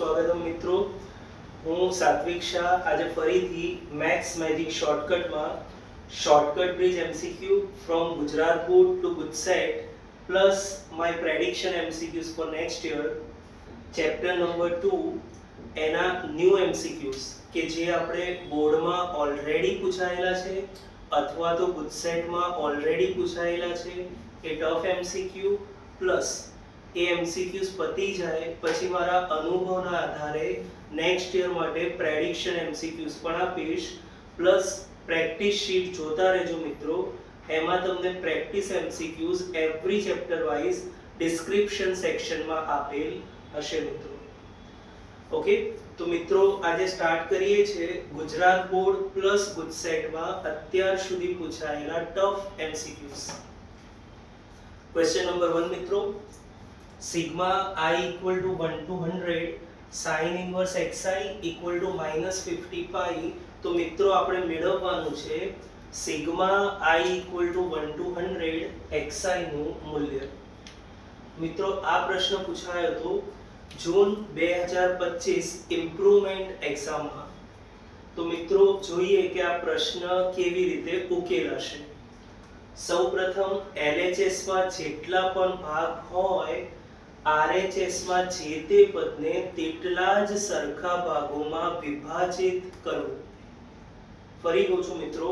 સ્વાગતમ મિત્રો. હું સાત્વિક શાહ આજે ફરીથી મેથ્સ મેજિક શોર્ટકટમાં shortcut bridge MCQ from Gujarat board to GUJCET plus my prediction MCQs for next year chapter number 2 એના ન્યૂ એમસીક્યુઝ કે જે આપણે બોર્ડમાં ઓલરેડી પૂછાયેલા છે અથવા તો ગુજસેટમાં ઓલરેડી પૂછાયેલા છે એ ટફ એમસીક્યુ પ્લસ એ એમસીક્યુઝ પતી જાય પછી મારા અનુભવના આધારે નેક્સ્ટ યર માટે પ્રેડિક્શન એમસીક્યુઝ પણ આપીશ પ્લસ પ્રેક્ટિસ શીટ જોતા રહેજો મિત્રો. એમાં તમને practice MCQs every chapter wise description સેક્શનમાં આપેલ હશે મિત્રો. ઓકે, તો મિત્રો આજે સ્ટાર્ટ કરીએ છીએ ગુજરાત બોર્ડ પ્લસ ગુજસેટમાં અત્યાર સુધી પૂછાયેલા ટફ એમસીક્યુઝ. ક્વેશ્ચન નંબર 1 મિત્રો, sigma I equal to 1 to 100 sin inverse xi equal to -50 pi. તો મિત્રો આપણે મેળવવાનું છે sigma I equal to 1 to 100 xi નું મૂલ્ય. મિત્રો આ પ્રશ્ન પૂછાયો હતો જૂન 2025 ઇમ્પ્રુવમેન્ટ એક્ઝામમાં. તો મિત્રો જોઈએ કે આ પ્રશ્ન કેવી રીતે ઉકેલાશે. સૌપ્રથમ LHS માં જેટલા પણ ભાગ હોય RHS માં જે તે પદને તેટલા જ સરખા ભાગોમાં વિભાજિત કરવું. ફરી કહું છું મિત્રો,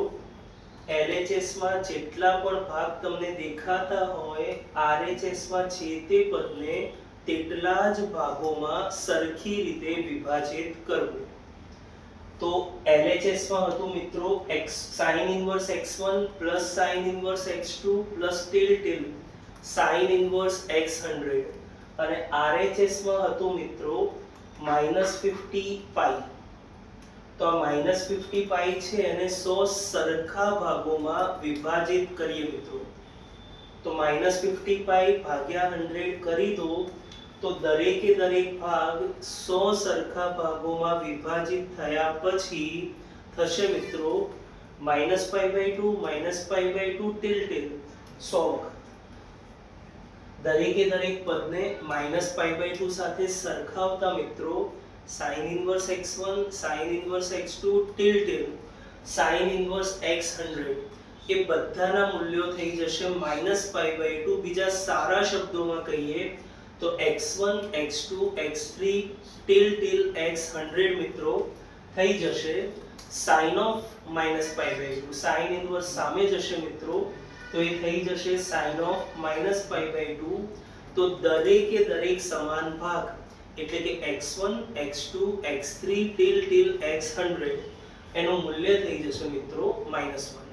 LHS માં જેટલા પણ ભાગ તમને દેખાતા હોય RHS માં જે તે પદને તેટલા જ ભાગોમાં સરખી રીતે વિભાજિત કરવું. તો LHS માં હતું મિત્રો sin inverse x1 plus sin inverse x2 plus till sin inverse x100 અને RHS માં હતું મિત્રો -50 પાઈ. તો આ -50 પાઈ છે અને 100 સરખા ભાગોમાં વિભાજિત કરીએ મિત્રો. તો -50 પાઈ ભાગ્યા 100 કરી દો તો દરેકે દરેક ભાગ 100 સરખા ભાગોમાં વિભાજિત થયા પછી થશે મિત્રો -π/2 -π/2 till 100 વખત. દરેકે દરેક પદને -π/2 સાથે સરખાવતા મિત્રો sin inverse x1 sin inverse x2 till sin inverse x100 એ બધાના મૂલ્યો થઈ જશે -π/2. બીજા સારા શબ્દોમાં કહીએ તો x1 x2 x3 till x100 મિત્રો થઈ જશે sin of -π/2. sin inverse સામે જશે મિત્રો તો એ થઈ જશે sin of -π/2. તો દરેકે દરેક સમાન ભાગ એટલે કે x1 x2 x3 till x100 એનું મૂલ્ય થઈ જશે મિત્રો -1.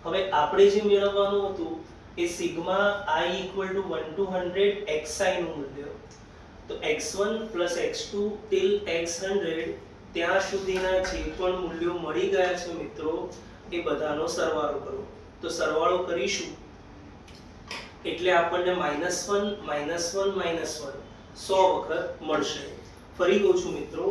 હવે આપણે જે મેળવવાનું હતું એ sigma I equal to 1 to 100 xi નું મૂલ્ય. તો x1 plus x2 till x100 ત્યાં સુધીના જે પણ મૂલ્યો મળી ગયા છે મિત્રો એ બધાનો સરવાળો કરો. તો સરવાળો કરીશું એટલે આપણને -1 -1 -1 100 વખત મળશે. ફરી કહું છું મિત્રો,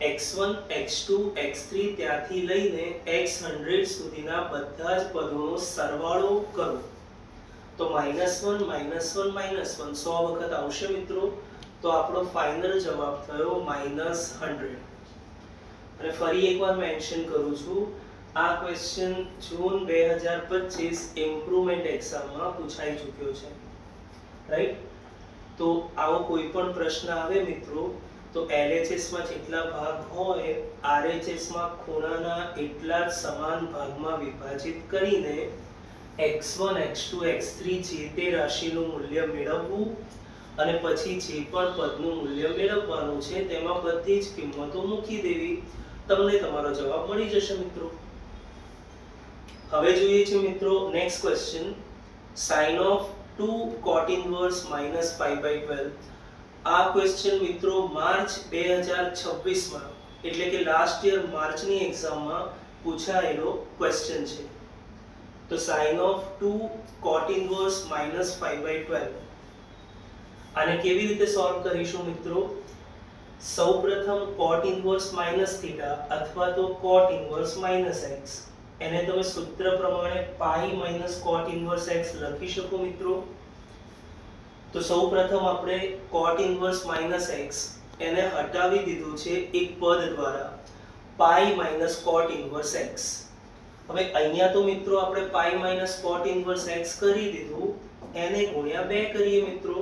x1 x2 x3 ત્યાંથી લઈને x100 સુધીના બધા જ પદોનો સરવાળો કરો. તો -1 -1 -1 100 વખત આવશે મિત્રો. તો આપણો ફાઇનલ જવાબ થયો -100. અને ફરી એકવાર મેન્શન કરું છું, આ ક્વેશ્ચન જૂન 2025 ઇમ્પ્રુવમેન્ટ એક્ઝામમાં પૂછાઈ ચૂક્યો છે, રાઈટ? તો આવો કોઈ પણ પ્રશ્ન આવે મિત્રો તો LHS માં જેટલા ભાગ હોય RHS માં ખૂણાના એટલા જ સમાન ભાગમાં વિભાજિત કરીને x1 x2 x3 જે તે રાશિનું મૂલ્ય મેળવવું અને પછી જે પણ પદનું મૂલ્ય મેળવવાનું છે તેમાં બધી જ કિંમતો મૂકી દેવી. તમને તમારો જવાબ મળી જશે મિત્રો. હવે જોઈએ છે મિત્રો next question, sin of 2 cot inverse -5/12. આ ક્વેશ્ચન મિત્રો માર્ચ 2026 માં એટલે કે લાસ્ટ યર માર્ચની એક્ઝામમાં પૂછાયેલો ક્વેશ્ચન છે. તો sin of 2 cot inverse -5/12 આને કેવી રીતે સોલ્વ કરીશું મિત્રો? સૌપ્રથમ cot inverse -θ અથવા તો cot inverse -x એને તમે સૂત્ર પ્રમાણે પાઈ cot inverse x લખી શકો મિત્રો. તો સૌપ્રથમ આપણે cot inverse -x એને હટાવી દીધું છે એક પદ દ્વારા પાઈ માઇનસ કોટ ઇન્વર્સ એક્સ. હવે અહીંયા તો મિત્રો આપણે પાઈ માઇનસ કોટ ઇન્વર્સ એક્સ કરી દીધું, એને ગુણ્યા 2 કરીએ મિત્રો,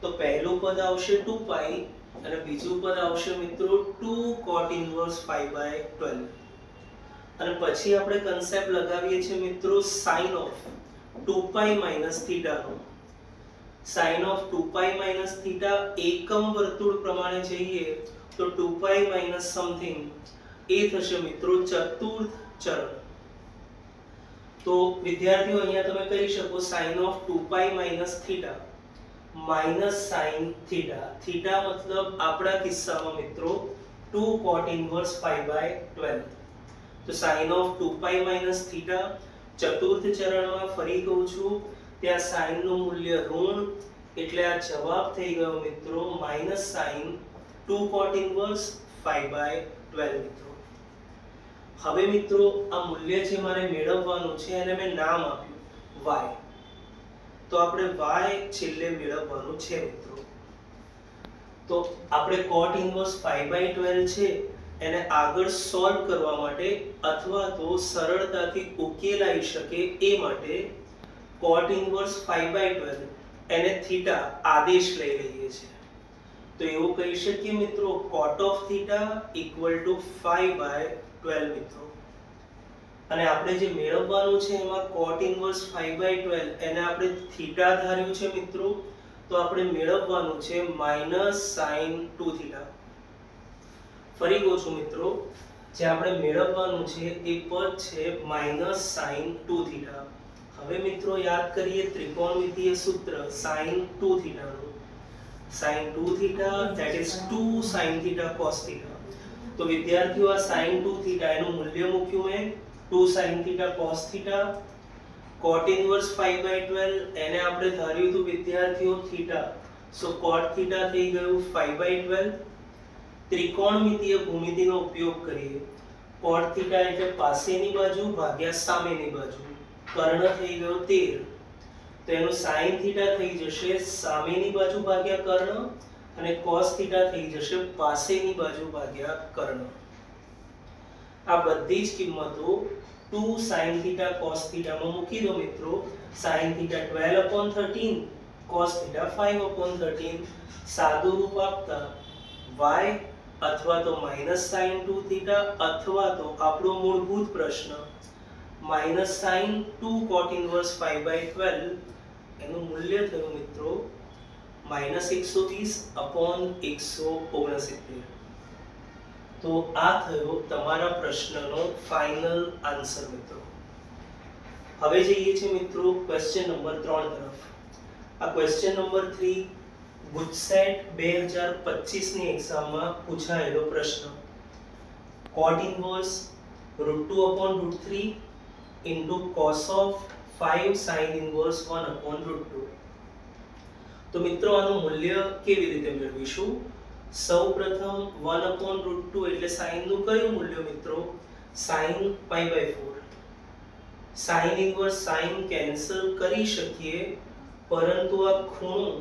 તો પહેલું પદ આવશે 2 પાઈ અને બીજું પદ આવશે મિત્રો 2 કોટ ઇન્વર્સ 5/12. અને પછી આપણે કન્સેપ્ટ લગાવીએ છીએ મિત્રો sin of 2 pi minus theta નો. sin of 2 pi minus theta એકમ વર્તુળ પ્રમાણે જઈએ તો 2 પાઈ માઇનસ સમથિંગ એ થશે મિત્રો ચતુર્થ ચરણ. તો વિદ્યાર્થીઓ અહીંયા તમે કહી શકો sin of 2 pi minus theta minus sin theta. Theta મતલબ આપણા કિસ્સામાં મિત્રો 2 cot ઇન્વર્સ 5/12. તો sin of 2 pi minus theta ચતુર્થ ચરણમાં ફરી કહું છું ત્યાં sin નું મૂલ્ય ઋણ, એટલે આ જવાબ થઈ ગયો મિત્રો માઇનસ sin 2 cot ઇન્વર્સ 5/12 મિત્રો. હવે મિત્રો આ મૂલ્ય જે મારે મેળવવાનું છે એને મેં નામ આપ્યું y. તો આપણે y છેલ્લે મેળવવાનું છે મિત્રો. તો આપણે cot ઇન્વર્સ 5/12 છે એને આગળ સોલ્વ કરવા માટે અથવા તો સરળતાથી ઉકેલાઈ શકે એ માટે cot ઇન્વર્સ 5/12 એને થીટા આદેશ લઈ લઈએ છીએ. તો એવું કહી શકીએ મિત્રો cot of theta equal two 5/12 મિત્રો. અને આપણે જે મેળવવાનું છે એમાં cot ઇન્વર્સ 5/12 એને આપણે થીટા ધાર્યું છે મિત્રો, તો આપણે મેળવવાનું છે માઇનસ sin 2 થીટા. ફરી કહું છું મિત્રો, જે આપણે મેળવવાનું છે એ પદ છે માઇનસ sin 2 થીટા. હવે મિત્રો યાદ કરીએ ત્રિકોણમિતિય સૂત્ર sin 2 થીટાનું. sin 2 theta that is 2 sin theta cos theta. તો વિદ્યાર્થીઓ આ sin 2 થીટા એનું મૂલ્ય મૂક્યું મેં 2 sin theta cos theta. cot inverse 5/12 એને આપણે ધાર્યું હતું વિદ્યાર્થીઓ થીટા, સો cot theta થઈ ગયું 5/12. ત્રિકોણમિતિય ભૂમિતિનો ઉપયોગ કરીએ. cot theta એટલે પાસેની બાજુ ભાગ્યા સામેની બાજુ, કર્ણ થઈ ગયો 13. તો એનું sin theta થઈ જશે સામેની બાજુ ભાગ્યા કર્ણ અને cos theta થઈ જશે પાસેની બાજુ ભાગ્યા કર્ણ. આ બધી જ કિંમતો 2 sin theta cos theta માં મૂકી દો મિત્રો. sin theta 12/13 cos theta 5/13 સાદું રૂપ આપતા y અથવા તો માઇનસ sin 2 થીટા અથવા તો આપણો મૂળભૂત પ્રશ્ન માઇનસ sin 2 cot ઇન્વર્સ 5/12 એનું મૂલ્ય થયું મિત્રો -120/169. તો આ થયો તમારા પ્રશ્નનો ફાઇનલ આન્સર મિત્રો. હવે જઈએ છીએ મિત્રો ક્વેશ્ચન નંબર 3 તરફ. આ ક્વેશ્ચન નંબર 3 ગુજસેટ 2025 ની એક્ઝામમાં પૂછાયેલો પ્રશ્ન. cot inverse √2/√3 into cos of 5 sin inverse 1/√2. તો મિત્રો આનું મૂલ્ય કેવી રીતે મેળવીશું? સૌપ્રથમ 1/√2 એટલે sin નું કયું મૂલ્ય મિત્રો? sin π/4. sin inverse sin cancel કરી શકીએ, પરંતુ આ ખૂણો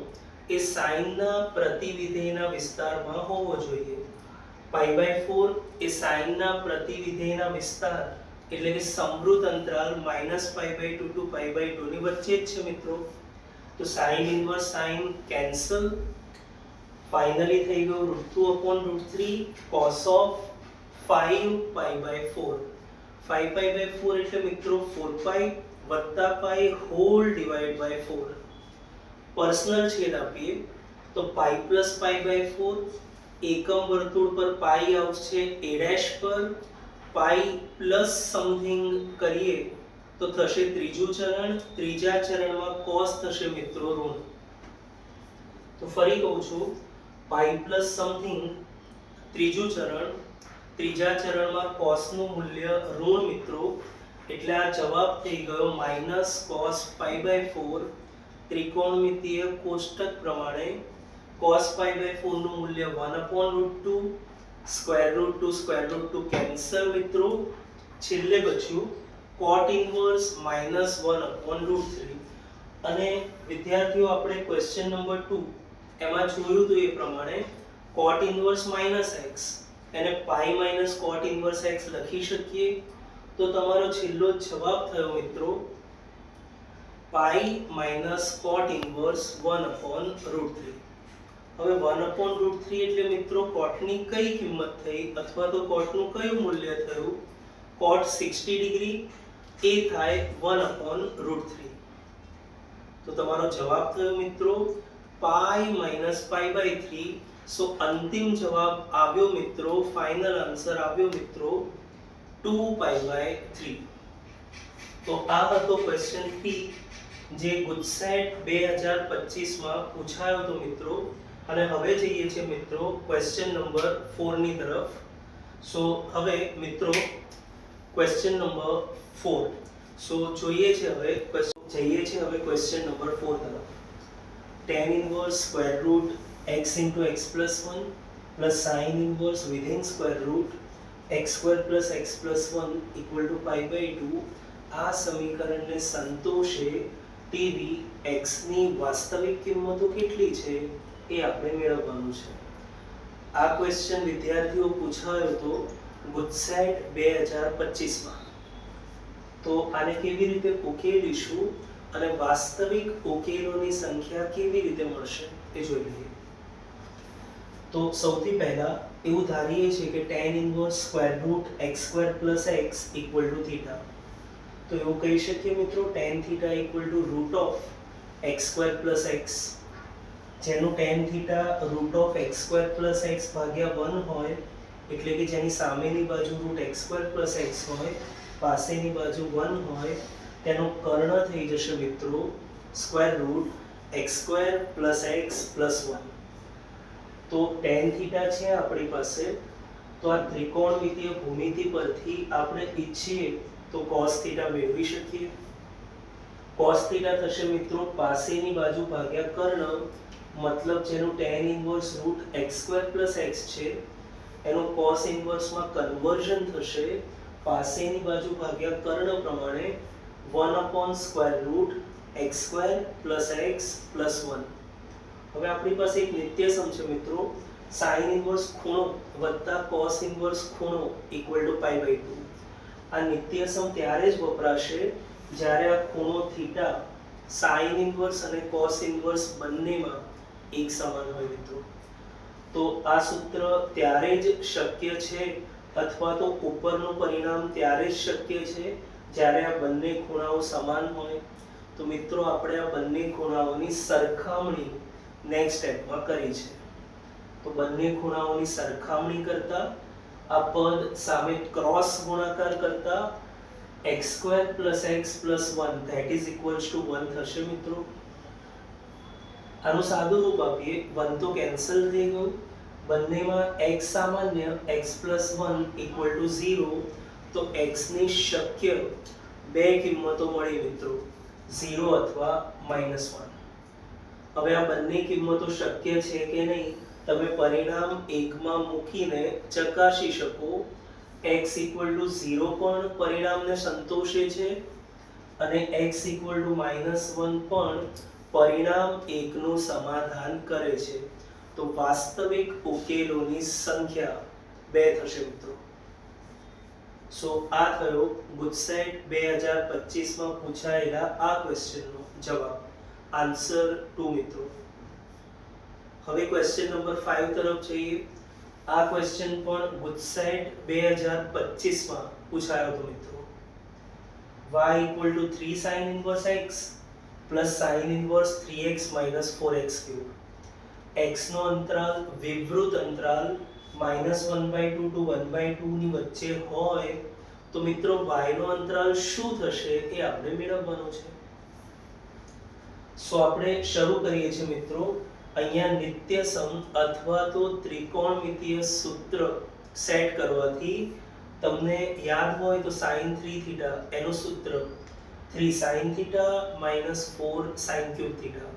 એ sin ના પ્રતિવિધેયના વિસ્તારમાં હોવો જોઈએ. π/4 એ sin ના પ્રતિવિધેયના વિસ્તાર એટલે કે સમૃદ્ધ અંતરાલ -π/2 to π/2 ની વચ્ચે જ છે મિત્રો. તો sin inverse sin cancel, finally થઈ ગયું √2/√3 cos of 5π/4. 5π/4 એટલે મિત્રો 4π વત્તા π હોલ ડિવાઇડ બાય 4. પર્સનલ છેદ આપીએ તો π + π/4 એકમ વર્તુળ પર π આવશે a' પર, π પ્લસ સમથિંગ કરીએ તો થશે ત્રીજું ચરણ. ત્રીજા ચરણમાં cos થશે મિત્રો ઋણ. તો ફરી કહું છું π પ્લસ સમથિંગ ત્રીજું ચરણ, ત્રીજા ચરણમાં cos નું મૂલ્ય ઋણ મિત્રો, એટલે આ જવાબ થઈ ગયો -cos π/4. ત્રિકોણમિતિય કોષ્ટક પ્રમાણે cos π/4 નું મૂલ્ય 1/√2, √2 કેન્સલ મિત્રો, છેલ્લે બચ્યું cot ઇન્વર્સ -1/√3. અને વિદ્યાર્થીઓ આપણે ક્વેશ્ચન નંબર 2 એમાં જોયું તો એ પ્રમાણે cot ઇન્વર્સ માઇનસ એક્સ એને pi minus cot inverse x લખી શકીએ. તો તમારો છેલ્લો જવાબ થયો મિત્રો પાઈ માઇનસ cot ઇન્વર્સ 1/√3. હવે 1/√3 એટલે મિત્રો કોટની કઈ કિંમત થઈ અથવા તો કોટનું કયું મૂલ્ય થયું? cot 60 ડિગ્રી એ થાય 1/√3. તો તમારો જવાબ થયો મિત્રો પાઈ માઇનસ પાઈ બાય 3. સો અંતિમ જવાબ આવ્યો મિત્રો, ફાઇનલ આન્સર આવ્યો મિત્રો 2 પાઈ બાય 3. તો આ હતો ક્વેશ્ચન P જે ગુજસેટ 2025 માં પૂછાયો હતો મિત્રો. અને હવે જઈએ છીએ મિત્રો ક્વેશ્ચન નંબર 4 ની તરફ. સો હવે મિત્રો ક્વેશ્ચન નંબર 4. સો જઈએ છીએ હવે ક્વેશ્ચન નંબર 4 તરફ. tan inverse square root x into x plus 1 plus sin inverse within square root x square plus x plus 1 equal to pi by 2 આ સમીકરણને સંતોષે તેવી x ની વાસ્તવિક કિંમતો કેટલી છે એ આપણે મેળવવાનું છે. આ ક્વેશ્ચન વિદ્યાર્થીઓ પૂછાયો હતો ગુજસેટ 2025 માં. તો આને કેવી રીતે ઉકેલીશું અને વાસ્તવિક ઉકેલોની સંખ્યા કેવી રીતે મળશે એ જોઈ લઈએ. તો સૌથી પહેલા એવું ધારીએ છીએ કે tan inverse square root x square plus x equal to theta. તો એવું કહી શકીએ મિત્રો tan theta equal to root of x square plus x, જેનું tan theta root of x square plus x ભાગ્યા 1 હોય, એટલે કે જેની સામેની બાજુ root x square plus x હોય, પાસેની બાજુ 1 હોય, તેનો કર્ણ થઈ જશે મિત્રો square root x square plus x plus 1. તો tan થીટા છે આપણી પાસે. તો આ ત્રિકોણમિતીય ભૂમિતિ પરથી આપણે ઈચ્છીએ તો cos થીટા મેળવી શકીએ. cos થીટા થશે મિત્રો પાસેની બાજુ ભાગ્યા કર્ણ, મતલબ જેનું tan inverse root x square plus x છે એનું cos ઇન્વર્સમાં કન્વર્ઝન થશે પાસેની બાજુ ભાગ્યા કર્ણ પ્રમાણે 1 square root x square plus x plus 1. હવે આપણી પાસે એક નિત્યસમ છે મિત્રો sin ઇન્વર્સ ખૂણો વત્તા cos ઇન્વર્સ ખૂણો ઇક્વલ ટુ પાઈ બાય 2. આ નિત્યસમ ત્યારે જ વપરાશે જ્યારે આ ખૂણો થીટા sin ઇન્વર્સ અને cos ઇન્વર્સ બંનેમાં એક સમાન હોય મિત્રો. તો આ સૂત્ર ત્યારે જ શક્ય છે અથવા તો ઉપરનું પરિણામ ત્યારે જ શક્ય છે જ્યારે આ બંને ખૂણાઓ સમાન હોય. તો મિત્રો આપણે આ બંને ખૂણાઓની સરખામણી નેક્સ્ટ સ્ટેપમાં કરી છે. તો બંને ખૂણાઓની સરખામણી કરતા આ પદ સામે ક્રોસ ગુણાકાર કરતા x square plus x plus 1 that is equals to 1 થશે મિત્રો. આનું સાદું રૂપ આપીએ 1 તો કેન્સલ થઈ ગયું, બંનેમાં x સામાન્ય x પ્લસ 1 ઇક્વલ ટુ 0. તો x ની શક્ય બે કિંમતો મળી મિત્રો 0 અથવા -1. હવે આ બંને કિંમતો શક્ય છે કે નહીં તમે પરિણામ 1 માં મૂકીને ચકાસી શકો. x ઇક્વલ ટુ 0 પણ પરિણામને સંતોષે છે અને x ઇક્વલ ટુ -1 પણ પરિણામ 1 નું સમાધાન કરે છે. તો વાસ્તવિક ઉકેલોની સંખ્યા 2 થશે મિત્રો. સો આ થયો ગુજસેટ 2025 માં પૂછાયેલા આ ક્વેશ્ચનનો જવાબ, આન્સર 2 મિત્રો. હવે ક્વેશ્ચન નંબર 5 તરફ જઈએ. આ ક્વેશ્ચન પણ ગુજસેટ 2025 માં પૂછાયો હતો મિત્રો. y equal to 3 sin inverse x plus sin inverse 3x minus 4x cube. x નો અંતરાલ વિવૃત અંતરાલ -1/2 to 1/2 ની વચ્ચે હોય તો મિત્રો y નો અંતરાલ શું થશે એ આપણે મેળવવાનું છે. સો આપણે શરૂ કરીએ છીએ મિત્રો. અહીંયા નિત્યસમ અથવા તો ત્રિકોણમિતીય સૂત્ર સેટ કરવાથી તમને યાદ હોય તો sin 3 થીટા એનું સૂત્ર 3 sin થીટા -4 sin ક્યુબ થીટા.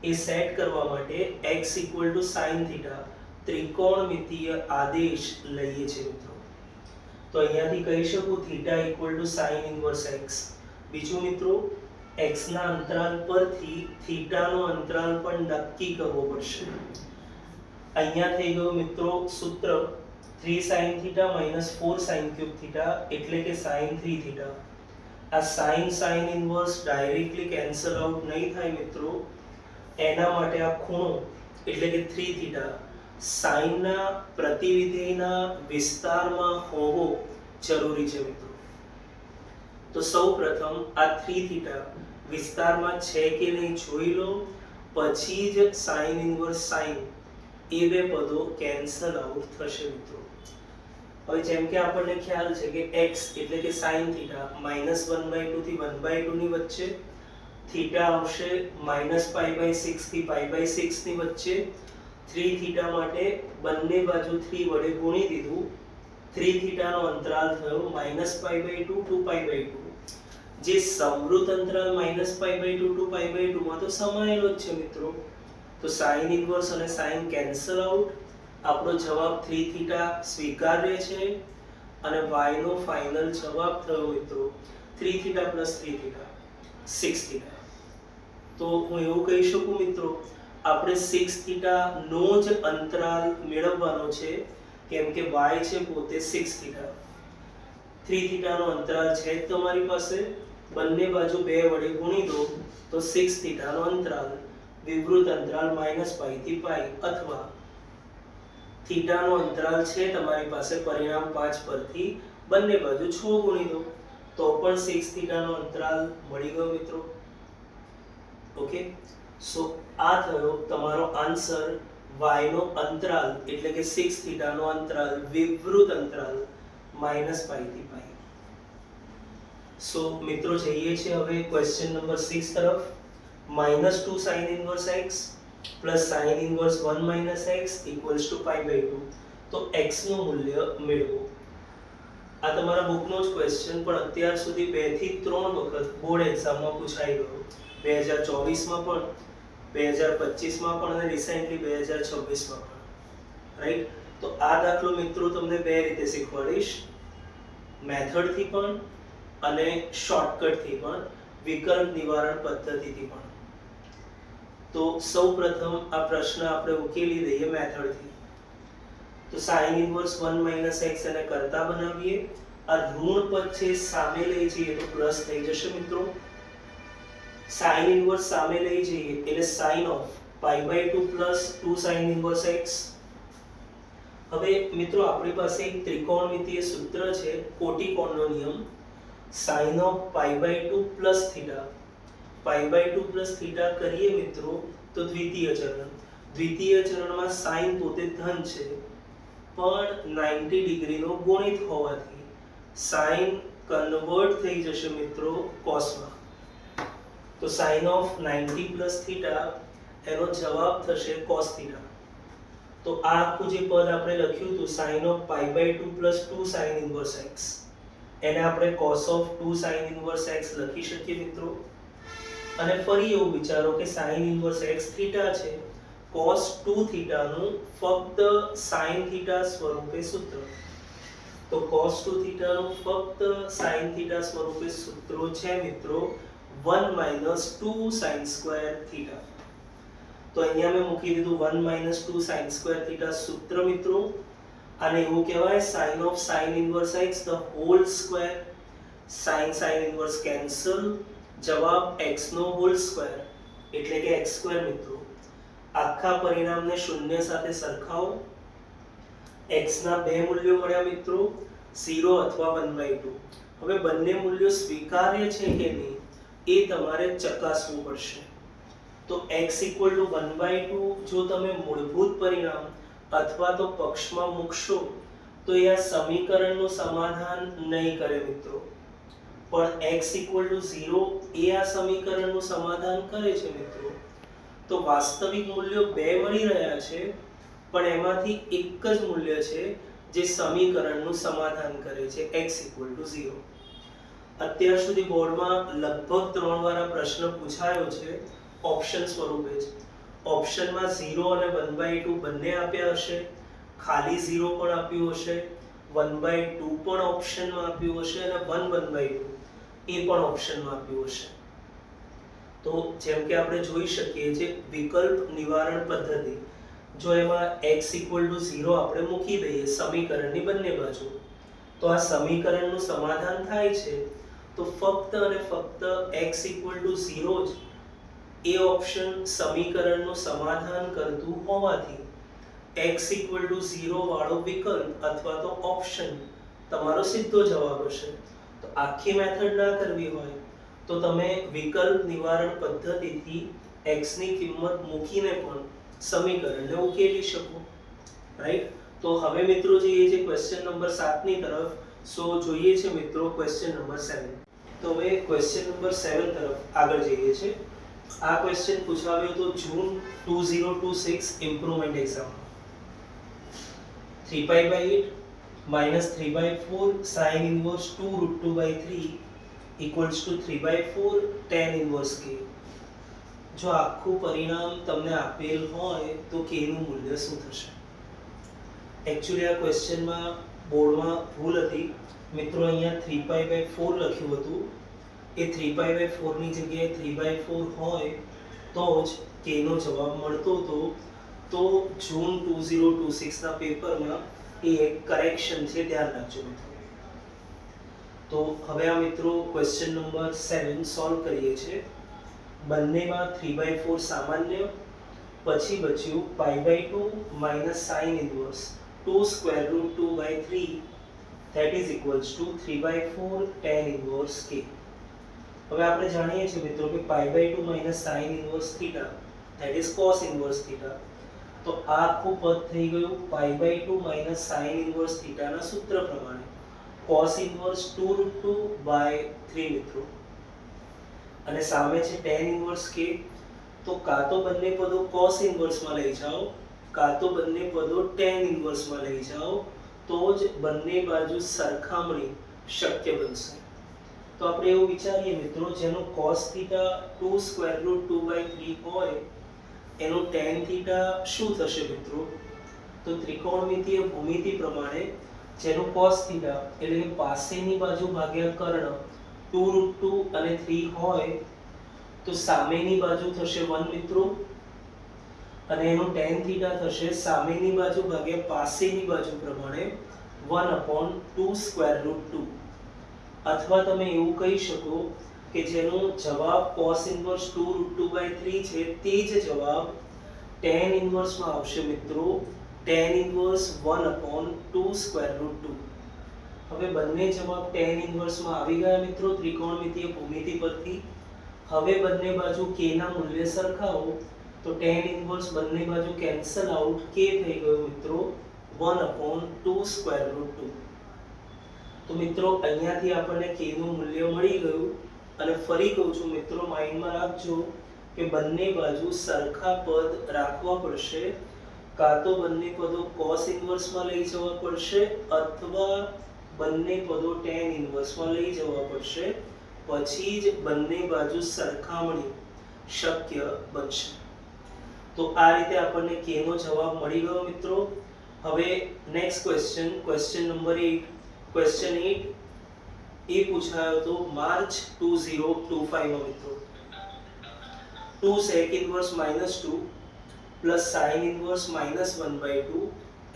એ સેટ કરવા માટે x sin થીટા ત્રિકોણમિતીય આદેશ લઈએ છીએ મિત્રો. તો અહીંયાથી કહી શકું થીટા sin ઇન્વર્સ x. બીજું મિત્રો x ના અંતરાલ પરથી થીટા નો અંતરાલ પણ નક્કી કરવો પડશે. અહીંયા થઈ ગયું મિત્રો સૂત્ર 3 sin θ - 4 sin cube θ એટલે કે sin 3 θ. આ sin inverse directly cancel out નહીં થાય મિત્રો, એના માટે આ ખૂણો એટલે કે 3 θ sin ના પ્રતિવિધેયના વિસ્તારમાં હોવો જરૂરી છે મિત્રો. તો સૌપ્રથમ આ 3 θ વિસ્તારમાં છે કે નહીં જોઈ લો, પછી જ sin ઇનવર્સ sin એ બે પદો કેન્સલ આઉટ થશે મિત્રો. હવે જેમ કે આપણને ખ્યાલ છે કે x એટલે કે sin θ -1/2 થી 1/2 ની વચ્ચે, θ આવશે -π/6 થી π/6 ની વચ્ચે. 3 θ માટે બંને બાજુ 3 વડે ગુણી દીધું. 3 θ નો અંતરાલ થયો -π/2 to π/2. જે સમવૃત્ત અંતરાલ -π/2 to π/2 માં તો સમાયેલો જ છે મિત્રો. તો sin ઇનવર્સ અને sin કેન્સલ આઉટ. આપણો જવાબ 3 θ સ્વીકાર્ય છે અને y નો ફાઇનલ જવાબ થયો મિત્રો 3 θ + 3 θ 6 θ. તો હું એવું કહી શકું મિત્રો, આપણે 6 θ નો જ અંતરાલ મેળવવાનો છે, કેમ કે y છે પોતે 6 θ. 3 θ નો અંતરાલ છે તમારી પાસે, બંને બાજુ 2 વડે ગુણી દો તો 6 θ નો અંતરાલ વિવૃત અંતરાલ -π થી π, અથવા θ નો અંતરાલ છે તમારી પાસે પરિણામ 5 પરથી બંને બાજુ 6 ગુણી દો તો પણ 6 θ નો અંતરાલ મળી ગયો મિત્રો. ઓકે, સો આ થયો તમારો આન્સર. y નો અંતરાલ એટલે કે 6 θ નો અંતરાલ વિવૃત અંતરાલ -π થી π. સો મિત્રો જઈએ છીએ હવે ક્વેશ્ચન નંબર 6 તરફ. -2 sin inverse x plus sin inverse 1 - x equals to π/2. તો x નું મૂલ્ય મેળવો. આ તમારા બુકનો જ ક્વેશ્ચન, પણ અત્યાર સુધી 2 થી 3 વખત બોર્ડ એક્ઝામમાં પૂછાઈ ગયો. 2024 માં પણ, 2025 માં પણ અને રિસેન્ટલી 2026 માં પણ. રાઈટ? તો આ દાખલો મિત્રો તમને બે રીતે શીખવાડીશ, મેથડ થી પણ અને શોર્ટકટ થી પણ, વિકલ્પ નિવારણ પદ્ધતિથી પણ. તો સૌપ્રથમ આ પ્રશ્ન આપણે ઉકેલી દઈએ મેથડ થી. તો sin ઇનવર્સ 1 - x એને કરતા બનાવીએ. આ ઋણ પદ છે સામે લઈ જઈએ તો પ્લસ થઈ જશે મિત્રો. sin ઇનવર્સ સામે લઈ જઈએ એટલે sin of π/2 + 2 sin inverse x. હવે મિત્રો આપણી પાસે એક ત્રિકોણમિતિય સૂત્ર છે, કોટિકોણનો નિયમ. sin of π/2 + θ, π/2 + θ કરીએ મિત્રો તો દ્વિતીય ચરણ. દ્વિતીય ચરણમાં sin પોતે ધન છે, પણ 90 ડિગ્રીનો ગુણિત હોવાથી sin કન્વર્ટ થઈ જશે મિત્રો cos માં. તો sin of 90 + θ એનો જવાબ થશે cos θ. તો આ આખું જે પદ આપણે લખ્યું હતું sin of π/2 + 2 sin inverse x, એને આપણે cos of 2 sin inverse x લખી શકીએ મિત્રો. અને ફરી એવું વિચારો કે sin ઇનવર્સ x θ છે, cos 2θ નું ફક્ત sin θ સ્વરૂપે સૂત્ર. તો cos 2θ નું ફક્ત sin θ સ્વરૂપે સૂત્રો છે મિત્રો 1 - 2 sin² θ. તો અહીંયા મેં મૂકી દીધું 1 - 2 sin² θ સૂત્ર મિત્રો. આને એવું કહેવાય sin of sin inverse x the whole square. sin inverse cancel, જવાબ x નો હોલ સ્ક્વેર એટલે કે x² મિત્રો. આખા પરિણામને શૂન્ય સાથે સરખાવો. x ના બે મૂલ્યો મળ્યા મિત્રો, 0 અથવા 1/2. હવે બંને મૂલ્યો સ્વીકાર્ય છે કે નહીં એ તમારે ચકાસવું પડશે. તો x = 1/2 જો તમે મૂળભૂત પરિણામ અથવા તો પક્ષમાં મૂકશો તો એ આ સમીકરણનું સમાધાન નહીં કરે મિત્રો. પણ x = 0 એ આ સમીકરણનું સમાધાન કરે છે મિત્રો. તો વાસ્તવિક મૂલ્યો બે મળી રહ્યા છે, પણ એમાંથી એક જ મૂલ્ય છે જે સમીકરણનું સમાધાન કરે છે, x = 0. અત્યાર સુધી બોર્ડમાં લગભગ 3 વાર આ પ્રશ્ન પૂછાયો છે ઓપ્શન સ્વરૂપે જ. ઓપ્શનમાં 0 અને 1/2 બંને આપ્યા હશે, ખાલી 0 પણ આપ્યું હશે, 1/2 પણ ઓપ્શનમાં આપ્યું હશે અને 1/2 એ પણ ઓપ્શનમાં આપ્યું હશે. તો જેમ કે આપણે જોઈ શકીએ છીએ વિકલ્પ નિવારણ પદ્ધતિ, જો એમાં x = 0 આપણે મૂકી દઈએ સમીકરણની બંને બાજુ, તો આ સમીકરણનું સમાધાન થાય છે. તો ફક્ત અને ફક્ત x = 0 જ એ ઓપ્શન સમીકરણનું સમાધાન કરતું હોવાથી x = 0 વાળો વિકલ્પ અથવા તો ઓપ્શન તમારો સીધો જવાબ હશે. તો આખી મેથડ ના કરવી હોય તો તમે વિકલ્પ નિવારણ પદ્ધતિથી x ની કિંમત મૂકીને પણ સમીકરણને ઉકેલી શકો. રાઈટ? તો હવે મિત્રો જઈએ છે ક્વેશ્ચન નંબર 7 ની તરફ. સો જોઈએ છે મિત્રો ક્વેશ્ચન નંબર 7. તો હવે ક્વેશ્ચન નંબર 7 તરફ આગળ જઈએ છે. આ ક્વેશ્ચન પૂછાવ્યો તો જૂન 2026 improvement exam. 3π/8 -3/4 sin inverse 2√2/3 = 3/4 tan inverse k. જો આખું પરિણામ તમને આપેલ હોય તો k નું મૂલ્ય શું થશે? એકચ્યુઅલી આ ક્વેશ્ચનમાં બોર્ડમાં ભૂલ હતી મિત્રો. અહીંયા 3π/4 લખ્યું હતું. એ 3π/4 ની જગ્યાએ 3/4 હોય તો જ k નો જવાબ મળતો હતો. તો જૂન 2026 ના પેપરમાં એ એક કરેક્શન છે, ધ્યાન રાખજો મિત્રો. તો હવે આ મિત્રો ક્વેશ્ચન નંબર 7 સોલ્વ કરીએ છીએ. બંનેમાં 3/4 સામાન્ય, પછી બચ્યું π/2 - sin inverse 2√2/3 that is equals to 3/4 tan inverse k. હવે આપણે જાણીએ છીએ મિત્રો કે π/2 - sin inverse θ that is cos inverse θ. તો આ આખું પદ થઈ ગયું π/2 - sin inverse θ ના સૂત્ર પ્રમાણે cos inverse 2√2/3 મિત્રો. અને સામે છે tan inverse k. તો કાં તો બંને પદો cos inverse માં લઈ જાઓ, કાં તો બંને પદો tan inverse માં લઈ જાઓ, તો જ બંને બાજુ સરખામણી શક્ય બનશે. તો આપણે એવું વિચારીએ મિત્રો, જેનો cos θ 2√2/3 હોય એનું tan θ શું થશે મિત્રો? તો ત્રિકોણમિતીય ભૂમિતિ પ્રમાણે જેનું cos θ એટલે કે પાસેની બાજુ ભાગ્યા કર્ણ 2√2 અને 3 હોય તો સામેની બાજુ થશે 1 મિત્રો, અને એનું tan θ થશે સામેની બાજુ ભાગ્યા પાસેની બાજુ પ્રમાણે 1/2√2. અથવા તમે એવું કહી શકો કે જેનો જવાબ cos inverse 2√2/3 છે તે જ જવાબ tan inverse માં આવશે મિત્રો, tan inverse 1/2√2. હવે બંને જવાબ tan inverse માં આવી ગયા મિત્રો ત્રિકોણમિતીય ભૂમિતિ પરથી. હવે બંને બાજુ k ના મૂલ્ય સરખાવો તો tan inverse બંને બાજુ કેન્સલ આઉટ, k થઈ ગયો મિત્રો 1/2√2. તો મિત્રો અહીંયાથી આપણને k નું મૂલ્ય મળી ગયું. અને ફરી કહું છું મિત્રો, માઇન્ડમાં રાખજો કે બંને બાજુ સરખા પદ રાખવા પડશે. કાં તો બંને પદો cos inverse માં લઈ જવા પડશે અથવા બંને પદો tan inverse માં લઈ જવા પડશે, પછી જ બંને બાજુ સરખામણી શક્ય બનશે. તો આ રીતે આપણને k નો જવાબ મળી ગયો મિત્રો. હવે next question, question number 8. Question 8 એ પૂછાયો તો માર્ચ 2025 માં મિત્રો. 2 sec inverse -2 plus sin inverse -1/2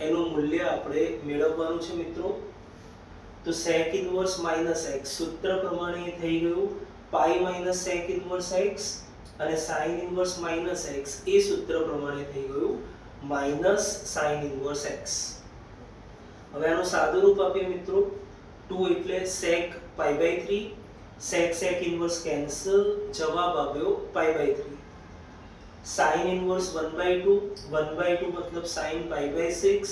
એનું મૂલ્ય આપણે મેળવવાનું છે મિત્રો. તો sec inverse - x સૂત્ર પ્રમાણે થઈ ગયું pi - sec inverse x, અને sin inverse - x એ સૂત્ર પ્રમાણે થઈ ગયું -sin inverse x. હવે આનું સાદું રૂપ આપીએ મિત્રો. 2 એટલે sec pi/3, sec inverse cancel, જવાબ આવ્યો pi/3. sin inverse 1/2, 1/2 મતલબ sin pi/6,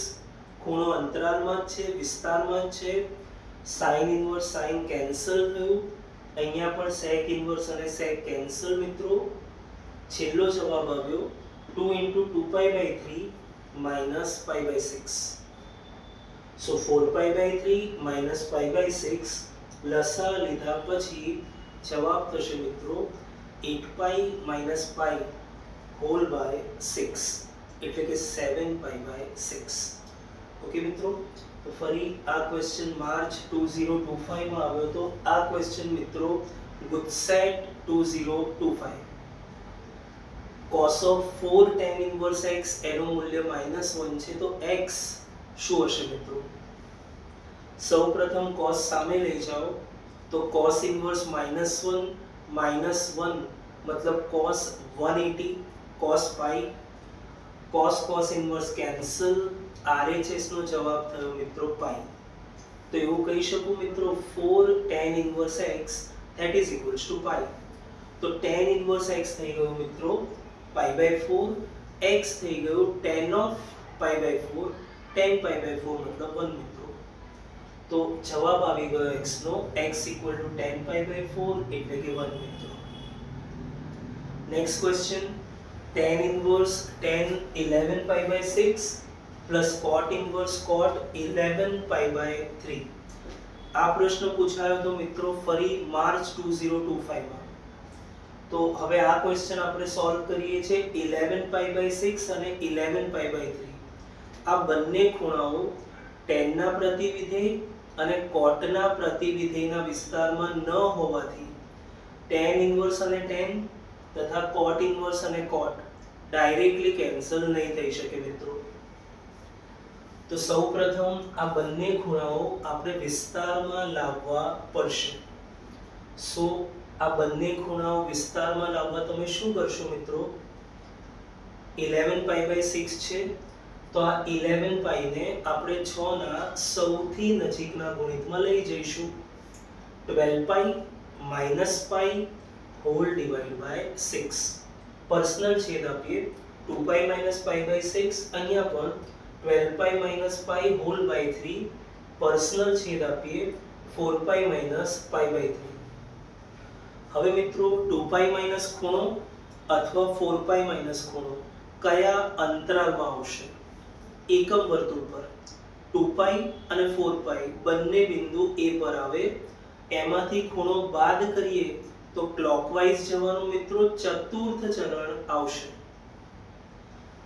ખૂણો અંતરાલમાં જ છે, વિસ્તારમાં જ છે. sin inverse sin કેન્સલ થયું, અહીંયા પણ sec inverse અને sec કેન્સલ મિત્રો. છેલ્લો જવાબ આવ્યો 2 * 2π/3 - pi/6. So 4π/3 - pi/6 લસા લીધા પછી જવાબ થશે મિત્રો 8π - pi whole by 6 એટલે કે 7π/6. ઓકે મિત્રો, તો ફરી આ ક્વેશ્ચન માર્ચ 2025 માં આવ્યો તો આ ક્વેશ્ચન મિત્રો GUJCET 2025. cos of 4 tan inverse x એનું મૂલ્ય -1 છે, તો x શું હશે મિત્રો? સૌપ્રથમ cos સામે લઈ જાઓ તો cos ઇન્વર્સ -1 મતલબ cos 180 cos pi, cos inverse cancel, RHS નો જવાબ થયો મિત્રો pi. તો એવું કહી શકું મિત્રો 4 tan inverse x that is equals to pi. તો tan ઇન્વર્સ x થઈ ગયું મિત્રો pi/4, x થઈ ગયું tan of pi/4, tan pi/4 મતલબ 1 મિત્રો. તો જવાબ આવી ગયો x નો, x tan pi/4 એટલે કે 1 મિત્રો. Next question, tan inverse tan 11 pi/6 plus cot inverse cot 11 pi/3. આ પ્રશ્ન પૂછાયો તો મિત્રો ફરી માર્ચ 2025 માં. તો હવે આ ક્વેશ્ચન આપણે સોલ્વ કરીએ છીએ 11 pi/6 અને 11 pi/3. આ બંને ખૂણાઓ tan ના પ્રતિવિધેય અને cot ના પ્રતિવિધેયના વિસ્તારમાં ન હોવાથી tan ઇન્વર્સ અને tan તથા cot ઇન્વર્સ અને cot ડાયરેક્ટલી કેન્સલ નહીં થઈ શકે મિત્રો. તો સૌપ્રથમ આ બંને ખૂણાઓ આપણે વિસ્તારમાં લાવવા પડશે. સો આ બંને ખૂણાઓ વિસ્તારમાં લાવવા તમે શું કરશો મિત્રો? 11 pi/6 છે, તો આ 11 pi ને આપણે 6 ના સૌથી નજીકના ગુણિતમાં લઈ જઈશું. 12 pi - pi whole divide by 6. પર્સનલ છેદ આપીએ 2 pi - pi/6, અહીંયા પણ 12 pi - pi હોલ બાય 3. પર્સનલ છેદ આપીએ 4 pi - pi/3. હવે મિત્રો 2 pi માઈનસ ખૂણો અથવા 4 pi માઈનસ ખૂણો કયા અંતરાલમાં આવશે? એકમ વર્તુળ પર 2 pi અને 4 pi બંને બિંદુ A પર આવે. એમાંથી ખૂણો બાદ કરીએ તો ક્લોકવાઇઝ જવાનું મિત્રો ચતુર્થ ચરણ આવશે.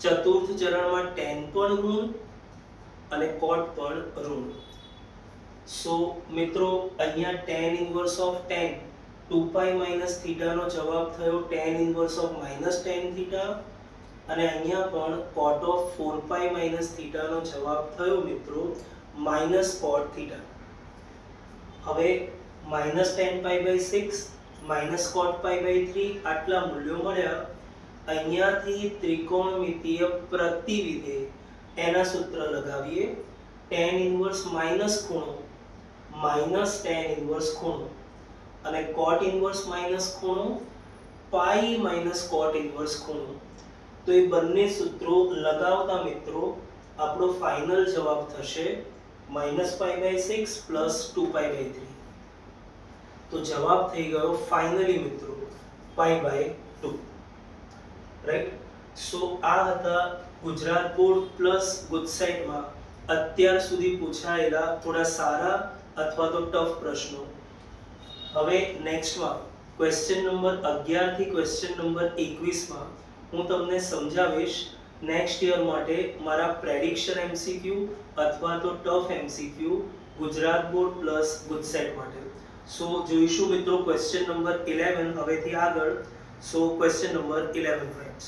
ચતુર્થ ચરણમાં tan પણ ઋણ અને cot પણ ઋણ. સો મિત્રો અહીંયા tan inverse of tan 2 pi minus theta નો જવાબ થયો tan inverse of minus tan theta, અને અહીંયા પણ cot of 4 pi minus theta નો જવાબ થયો મિત્રો minus cot theta. હવે minus tan pi/6 minus cot pi/3 આટલા મૂલ્યો મળ્યા. અહીંયાથી ત્રિકોણમિતીય પ્રતિવિધેય એના સૂત્ર લગાવીએ. tan inverse minus ખૂણો minus tan inverse ખૂણો અને cot ઇન્વર્સ માઈનસ ખૂણો pi માઈનસ cot ઇન્વર્સ ખૂણો. તો એ બંને સૂત્રો લગાવતા મિત્રો આપણો ફાઇનલ જવાબ થશે -pi/6 2 pi/3. તો જવાબ થઈ ગયો ફાઇનલી મિત્રો pi/2. રાઈટ. સો આ હતા ગુજરાત બોર્ડ પ્લસ ગુજસેટમાં અત્યાર સુધી પૂછાયેલા થોડા સારા અથવા તો ટફ પ્રશ્નો. હવે નેક્સ્ટમાં ક્વેશ્ચન નંબર 11 થી ક્વેશ્ચન નંબર 21 માં હું તમને સમજાવીશ નેક્સ્ટ યર માટે મારા પ્રેડિક્શન MCQ અથવા તો tough MCQ Gujarat board plus GUJCET માટે. સો જોઈશું મિત્રો ક્વેશ્ચન નંબર 11 હવેથી આગળ. સો ક્વેશ્ચન નંબર 11 ફ્રેન્ડ્સ.